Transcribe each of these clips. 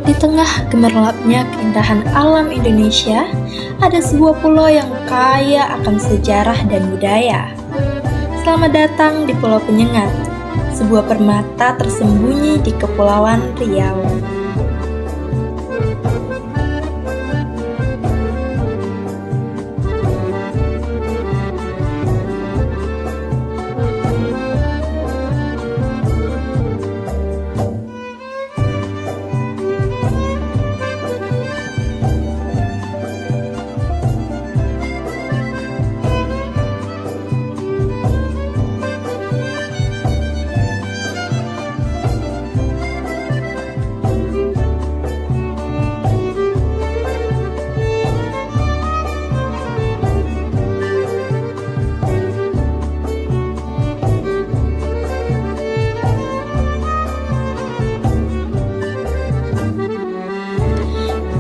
Di tengah gemerlapnya keindahan alam Indonesia, ada sebuah pulau yang kaya akan sejarah dan budaya. Selamat datang di Pulau Penyengat, sebuah permata tersembunyi di Kepulauan Riau.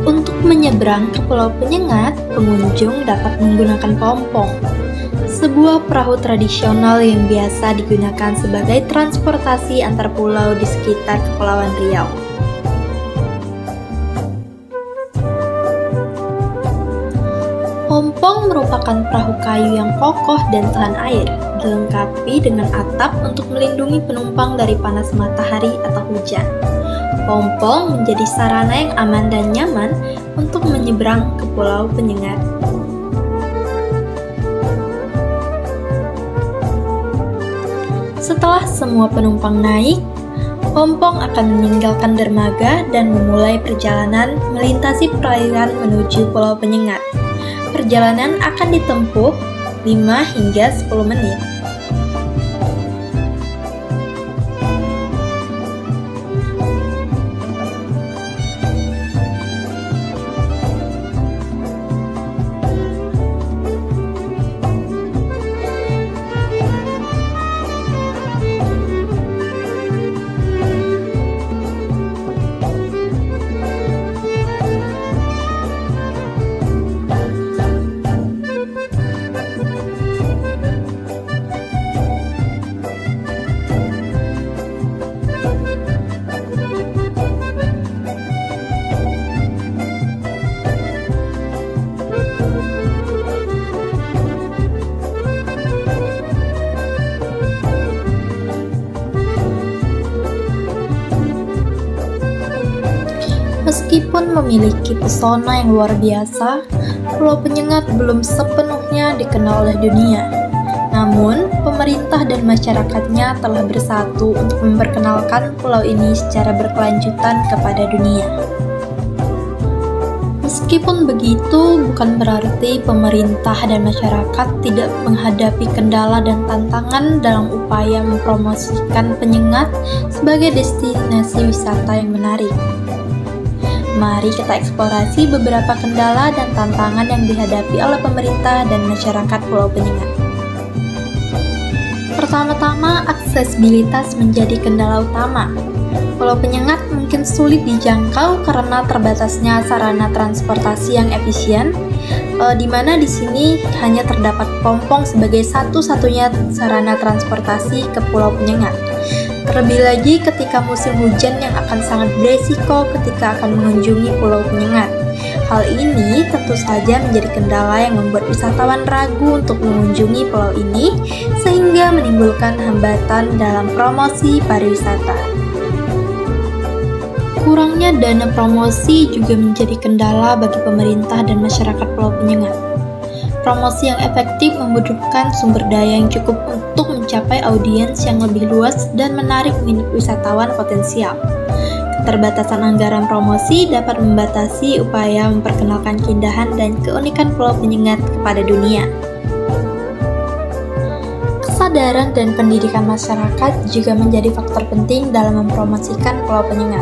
Untuk menyeberang ke Pulau Penyengat, pengunjung dapat menggunakan pompong, sebuah perahu tradisional yang biasa digunakan sebagai transportasi antar pulau di sekitar Kepulauan Riau. Pompong merupakan perahu kayu yang kokoh dan tahan air, dilengkapi dengan atap untuk melindungi penumpang dari panas matahari atau hujan. Pompong menjadi sarana yang aman dan nyaman untuk menyeberang ke Pulau Penyengat. Setelah semua penumpang naik, pompong akan meninggalkan dermaga dan memulai perjalanan melintasi perairan menuju Pulau Penyengat. Perjalanan akan ditempuh 5 hingga 10 menit. Meskipun memiliki pesona yang luar biasa, Pulau Penyengat belum sepenuhnya dikenal oleh dunia. Namun, pemerintah dan masyarakatnya telah bersatu untuk memperkenalkan pulau ini secara berkelanjutan kepada dunia. Meskipun begitu, bukan berarti pemerintah dan masyarakat tidak menghadapi kendala dan tantangan dalam upaya mempromosikan Penyengat sebagai destinasi wisata yang menarik. Mari kita eksplorasi beberapa kendala dan tantangan yang dihadapi oleh pemerintah dan masyarakat Pulau Penyengat. Pertama-tama, aksesibilitas menjadi kendala utama. Pulau Penyengat mungkin sulit dijangkau karena terbatasnya sarana transportasi yang efisien, di mana di sini hanya terdapat pompong sebagai satu-satunya sarana transportasi ke Pulau Penyengat. Terlebih lagi ketika musim hujan yang akan sangat beresiko ketika akan mengunjungi Pulau Penyengat. Hal ini tentu saja menjadi kendala yang membuat wisatawan ragu untuk mengunjungi pulau ini, sehingga menimbulkan hambatan dalam promosi pariwisata. Kurangnya dana promosi juga menjadi kendala bagi pemerintah dan masyarakat Pulau Penyengat. Promosi yang efektif membutuhkan sumber daya yang cukup untuk mencapai audiens yang lebih luas dan menarik minat wisatawan potensial. Keterbatasan anggaran promosi dapat membatasi upaya memperkenalkan keindahan dan keunikan Pulau Penyengat kepada dunia. Kesadaran Kesadaran dan pendidikan masyarakat juga menjadi faktor penting dalam mempromosikan Pulau Penyengat.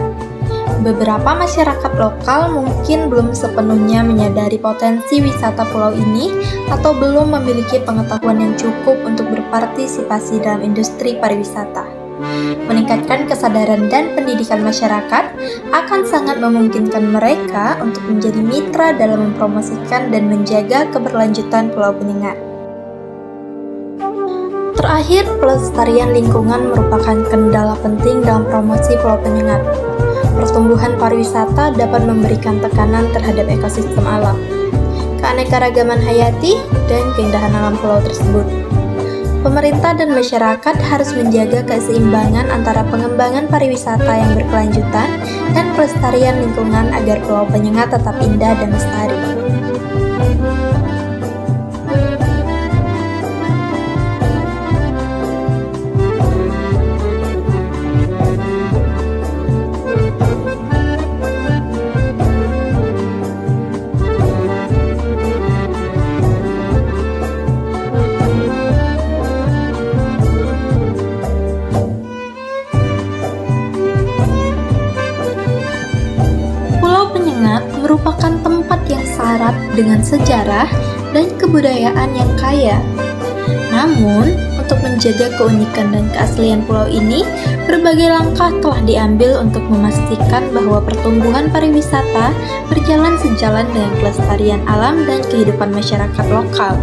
Beberapa masyarakat lokal mungkin belum sepenuhnya menyadari potensi wisata pulau ini atau belum memiliki pengetahuan yang cukup untuk berpartisipasi dalam industri pariwisata. Meningkatkan kesadaran dan pendidikan masyarakat akan sangat memungkinkan mereka untuk menjadi mitra dalam mempromosikan dan menjaga keberlanjutan Pulau Penyengat. Terakhir, pelestarian lingkungan merupakan kendala penting dalam promosi Pulau Penyengat. Pertumbuhan pariwisata dapat memberikan tekanan terhadap ekosistem alam, keanekaragaman hayati, dan keindahan alam pulau tersebut. Pemerintah dan masyarakat harus menjaga keseimbangan antara pengembangan pariwisata yang berkelanjutan dan pelestarian lingkungan agar Pulau Penyengat tetap indah dan lestari. Merupakan tempat yang syarat dengan sejarah dan kebudayaan yang kaya. Namun, untuk menjaga keunikan dan keaslian pulau ini, berbagai langkah telah diambil untuk memastikan bahwa pertumbuhan pariwisata berjalan sejalan dengan kelestarian alam dan kehidupan masyarakat lokal.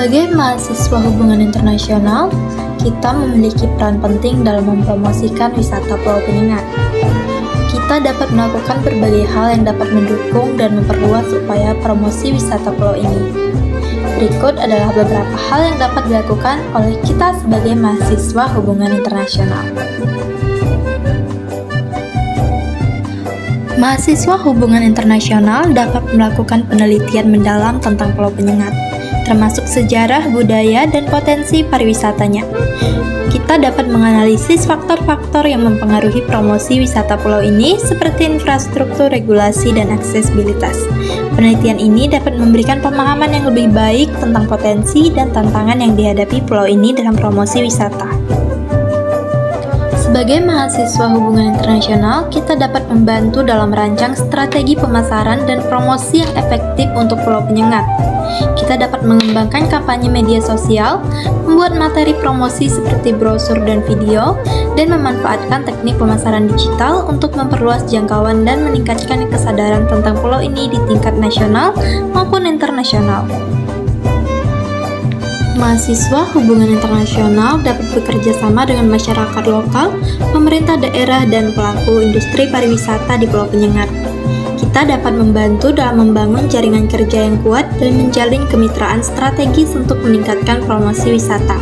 Sebagai mahasiswa hubungan internasional, kita memiliki peran penting dalam mempromosikan wisata Pulau Penyengat. Kita dapat melakukan berbagai hal yang dapat mendukung dan memperluas upaya promosi wisata pulau ini. Berikut adalah beberapa hal yang dapat dilakukan oleh kita sebagai mahasiswa hubungan internasional. Mahasiswa hubungan internasional dapat melakukan penelitian mendalam tentang Pulau Penyengat, termasuk sejarah, budaya, dan potensi pariwisatanya. Kita dapat menganalisis faktor-faktor yang mempengaruhi promosi wisata pulau ini seperti infrastruktur, regulasi, dan aksesibilitas. Penelitian ini dapat memberikan pemahaman yang lebih baik tentang potensi dan tantangan yang dihadapi pulau ini dalam promosi wisata. Sebagai mahasiswa hubungan internasional, kita dapat membantu dalam merancang strategi pemasaran dan promosi yang efektif untuk Pulau Penyengat. Kita dapat mengembangkan kampanye media sosial, membuat materi promosi seperti brosur dan video, dan memanfaatkan teknik pemasaran digital untuk memperluas jangkauan dan meningkatkan kesadaran tentang pulau ini di tingkat nasional maupun internasional. Mahasiswa hubungan internasional dapat bekerja sama dengan masyarakat lokal, pemerintah daerah, dan pelaku industri pariwisata di Pulau Penyengat. Kita dapat membantu dalam membangun jaringan kerja yang kuat dan menjalin kemitraan strategis untuk meningkatkan promosi wisata.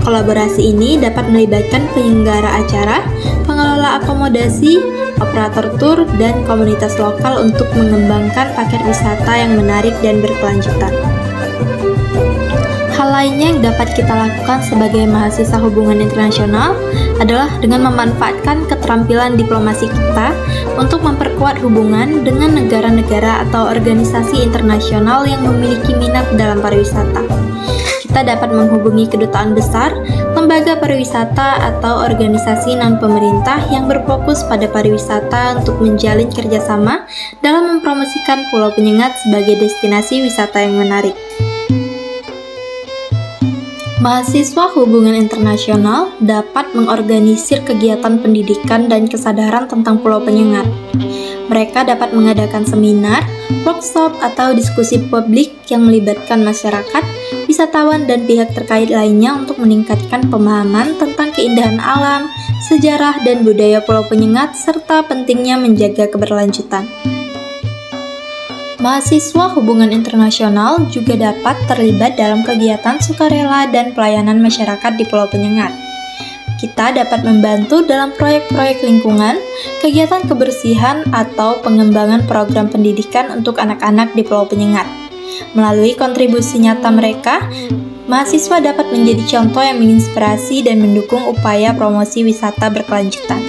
Kolaborasi ini dapat melibatkan penyelenggara acara, pengelola akomodasi, operator tur, dan komunitas lokal untuk mengembangkan paket wisata yang menarik dan berkelanjutan. Hal lainnya yang dapat kita lakukan sebagai mahasiswa hubungan internasional adalah dengan memanfaatkan keterampilan diplomasi kita untuk memperkuat hubungan dengan negara-negara atau organisasi internasional yang memiliki minat dalam pariwisata. kita dapat menghubungi kedutaan besar, lembaga pariwisata, atau organisasi non-pemerintah yang berfokus pada pariwisata untuk menjalin kerjasama dalam mempromosikan Pulau Penyengat sebagai destinasi wisata yang menarik. Mahasiswa hubungan internasional dapat mengorganisir kegiatan pendidikan dan kesadaran tentang Pulau Penyengat. Mereka dapat mengadakan seminar, workshop, atau diskusi publik yang melibatkan masyarakat, wisatawan, dan pihak terkait lainnya untuk meningkatkan pemahaman tentang keindahan alam, sejarah, dan budaya Pulau Penyengat, serta pentingnya menjaga keberlanjutan. Mahasiswa hubungan internasional juga dapat terlibat dalam kegiatan sukarela dan pelayanan masyarakat di Pulau Penyengat. Kita dapat membantu dalam proyek-proyek lingkungan, kegiatan kebersihan, atau pengembangan program pendidikan untuk anak-anak di Pulau Penyengat. Melalui kontribusi nyata mereka, mahasiswa dapat menjadi contoh yang menginspirasi dan mendukung upaya promosi wisata berkelanjutan.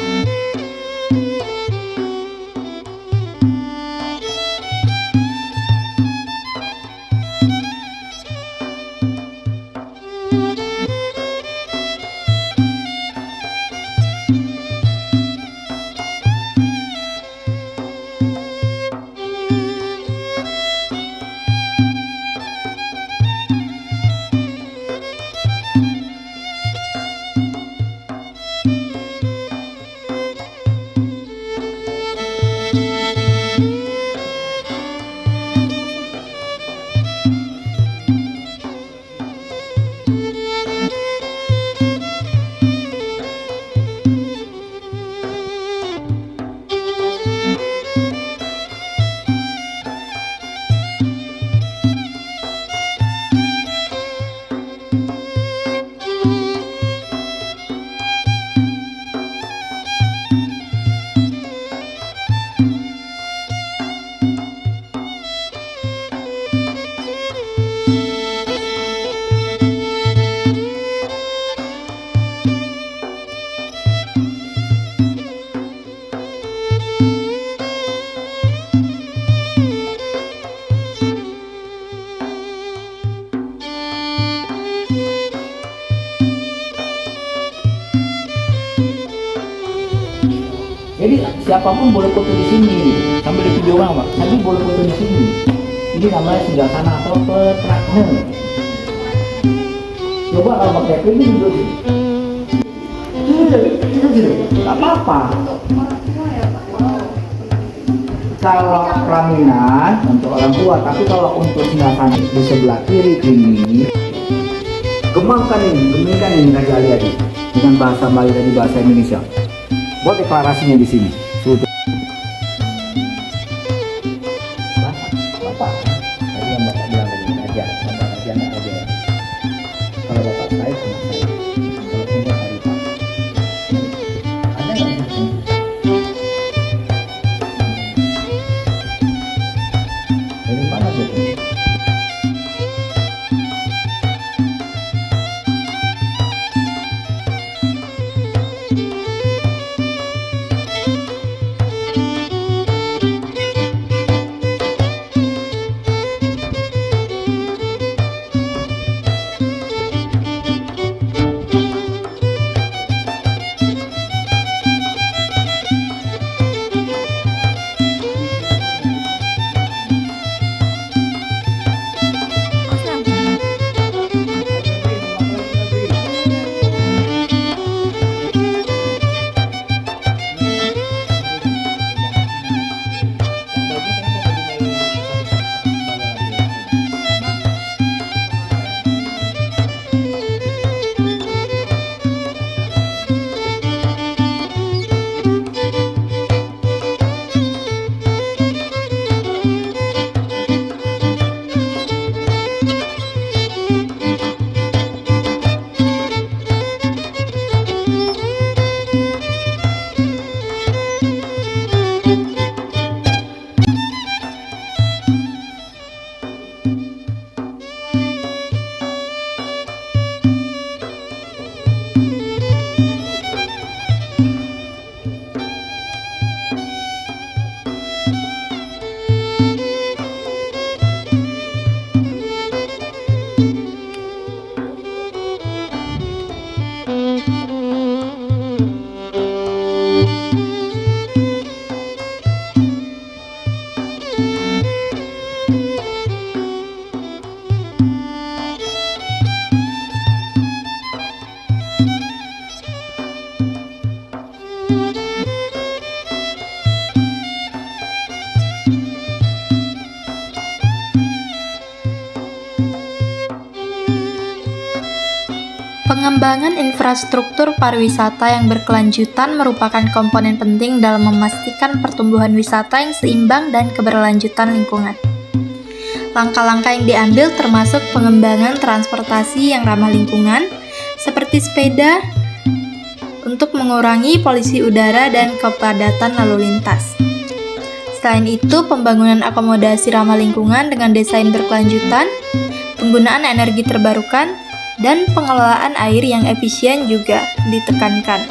Jadi siapapun boleh foto di sini, sambil di video orang, Pak. Tapi boleh foto di sini. Ini namanya Singgahsana atau Petragno. Coba kalau pakai ini duduk sini. Gak apa-apa. Kalau pelaminan untuk orang tua, tapi kalau untuk Singgahsana di sebelah kiri ini, gemingkan ini Raja Ali dengan bahasa Melayu dan bahasa Indonesia. Buat deklarasinya di sini. Bapak, tadi yang Bapak bilang tadi aja, Bapak aja nggak aja. Kalau Bapak saya sama saya, kalau tidak hari Pak. Ada nggak sih? Dari mana tuh? Pengembangan infrastruktur pariwisata yang berkelanjutan merupakan komponen penting dalam memastikan pertumbuhan wisata yang seimbang dan keberlanjutan lingkungan. Langkah-langkah yang diambil termasuk pengembangan transportasi yang ramah lingkungan, seperti sepeda, untuk mengurangi polusi udara dan kepadatan lalu lintas. Selain itu, pembangunan akomodasi ramah lingkungan dengan desain berkelanjutan, penggunaan energi terbarukan, dan pengelolaan air yang efisien juga ditekankan.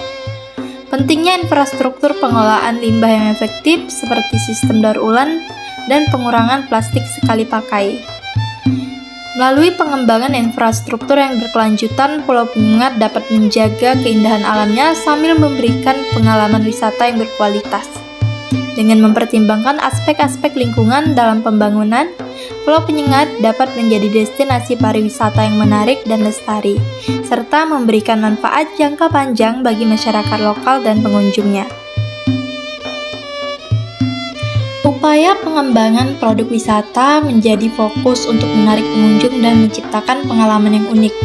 Pentingnya infrastruktur pengelolaan limbah yang efektif seperti sistem daur ulang dan pengurangan plastik sekali pakai. Melalui pengembangan infrastruktur yang berkelanjutan, Pulau Penyengat dapat menjaga keindahan alamnya sambil memberikan pengalaman wisata yang berkualitas. Dengan mempertimbangkan aspek-aspek lingkungan dalam pembangunan, Pulau Penyengat dapat menjadi destinasi pariwisata yang menarik dan lestari, serta memberikan manfaat jangka panjang bagi masyarakat lokal dan pengunjungnya. Upaya pengembangan produk wisata menjadi fokus untuk menarik pengunjung dan menciptakan pengalaman yang unik.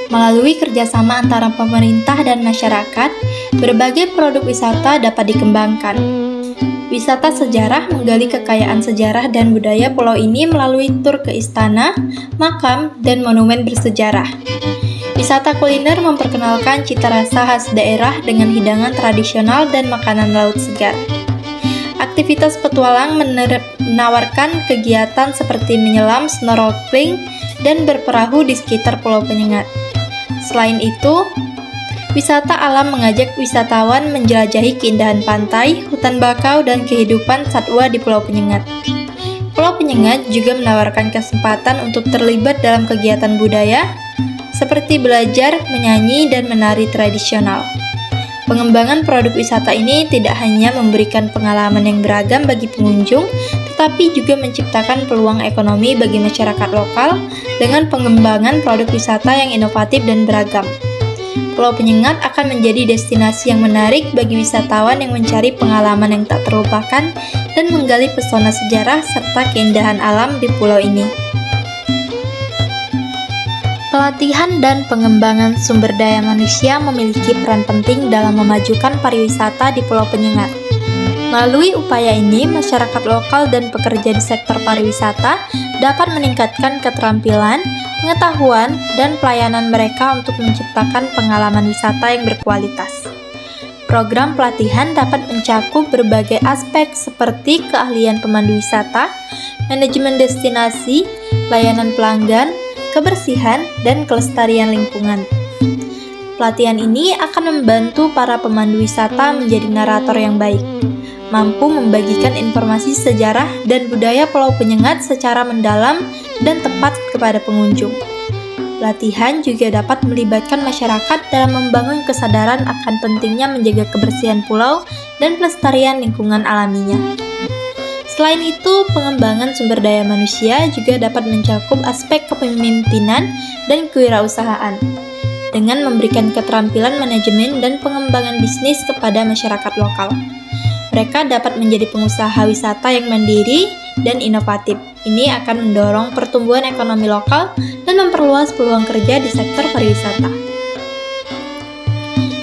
Melalui kerjasama antara pemerintah dan masyarakat, berbagai produk wisata dapat dikembangkan. Wisata sejarah menggali kekayaan sejarah dan budaya pulau ini melalui tur ke istana, makam, dan monumen bersejarah. Wisata kuliner memperkenalkan cita rasa khas daerah dengan hidangan tradisional dan makanan laut segar. Aktivitas petualang menawarkan kegiatan seperti menyelam, snorkeling, dan berperahu di sekitar Pulau Penyengat. Selain itu, wisata alam mengajak wisatawan menjelajahi keindahan pantai, hutan bakau, dan kehidupan satwa di Pulau Penyengat. Pulau Penyengat juga menawarkan kesempatan untuk terlibat dalam kegiatan budaya, seperti belajar, menyanyi, dan menari tradisional. Pengembangan produk wisata ini tidak hanya memberikan pengalaman yang beragam bagi pengunjung, tetapi juga menciptakan peluang ekonomi bagi masyarakat lokal dengan pengembangan produk wisata yang inovatif dan beragam. Pulau Penyengat akan menjadi destinasi yang menarik bagi wisatawan yang mencari pengalaman yang tak terlupakan dan menggali pesona sejarah serta keindahan alam di pulau ini. Pelatihan dan pengembangan sumber daya manusia memiliki peran penting dalam memajukan pariwisata di Pulau Penyengat. Melalui upaya ini, masyarakat lokal dan pekerja di sektor pariwisata dapat meningkatkan keterampilan, pengetahuan, dan pelayanan mereka untuk menciptakan pengalaman wisata yang berkualitas. Program pelatihan dapat mencakup berbagai aspek seperti keahlian pemandu wisata, manajemen destinasi, layanan pelanggan, kebersihan, dan kelestarian lingkungan. Pelatihan ini akan membantu para pemandu wisata menjadi narator yang baik, mampu membagikan informasi sejarah dan budaya Pulau Penyengat secara mendalam dan tepat kepada pengunjung. Pelatihan juga dapat melibatkan masyarakat dalam membangun kesadaran akan pentingnya menjaga kebersihan pulau dan pelestarian lingkungan alaminya. Selain itu, pengembangan sumber daya manusia juga dapat mencakup aspek kepemimpinan dan kewirausahaan, dengan memberikan keterampilan manajemen dan pengembangan bisnis kepada masyarakat lokal. Mereka dapat menjadi pengusaha wisata yang mandiri dan inovatif. Ini akan mendorong pertumbuhan ekonomi lokal dan memperluas peluang kerja di sektor pariwisata.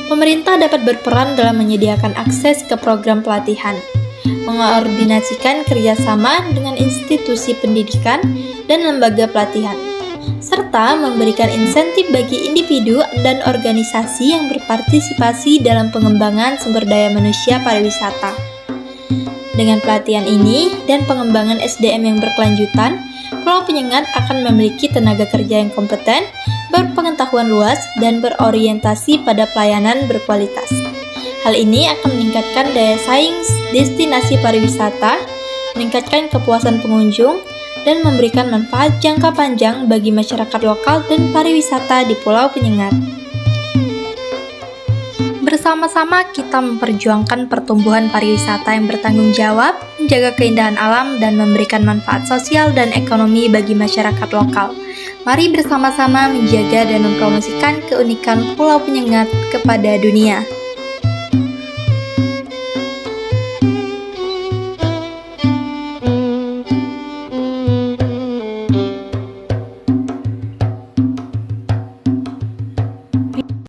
Pemerintah dapat berperan dalam menyediakan akses ke program pelatihan, mengkoordinasikan kerjasama dengan institusi pendidikan dan lembaga pelatihan, serta memberikan insentif bagi individu dan organisasi yang berpartisipasi dalam pengembangan sumber daya manusia pariwisata. Dengan pelatihan ini dan pengembangan SDM yang berkelanjutan, Pulau Penyengat akan memiliki tenaga kerja yang kompeten, berpengetahuan luas, dan berorientasi pada pelayanan berkualitas. Hal ini akan meningkatkan daya saing destinasi pariwisata, meningkatkan kepuasan pengunjung, dan memberikan manfaat jangka panjang bagi masyarakat lokal dan pariwisata di Pulau Penyengat. Bersama-sama kita memperjuangkan pertumbuhan pariwisata yang bertanggung jawab, menjaga keindahan alam, dan memberikan manfaat sosial dan ekonomi bagi masyarakat lokal. Mari bersama-sama menjaga dan mempromosikan keunikan Pulau Penyengat kepada dunia.